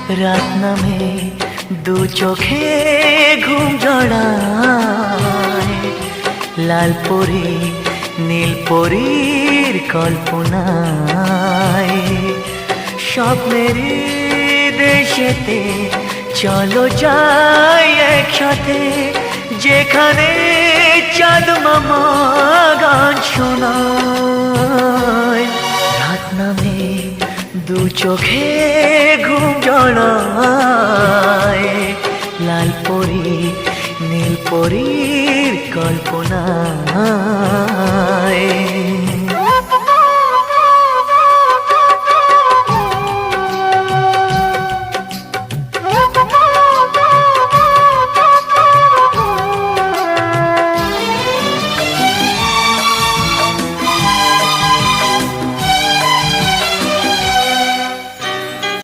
রাত নামে দু চোখে ঘুম জড়ায়, লাল পরি নীল পরীর কল্পনায়। স্বপ্নের দেশেতে চলো যাই একসাথে, যেখানে চাঁদ মামা গান শোনায়। রাত নামে দু চোখে ঘুম জড়ায়, লাল পরি নীল পরীর কল্পনায়।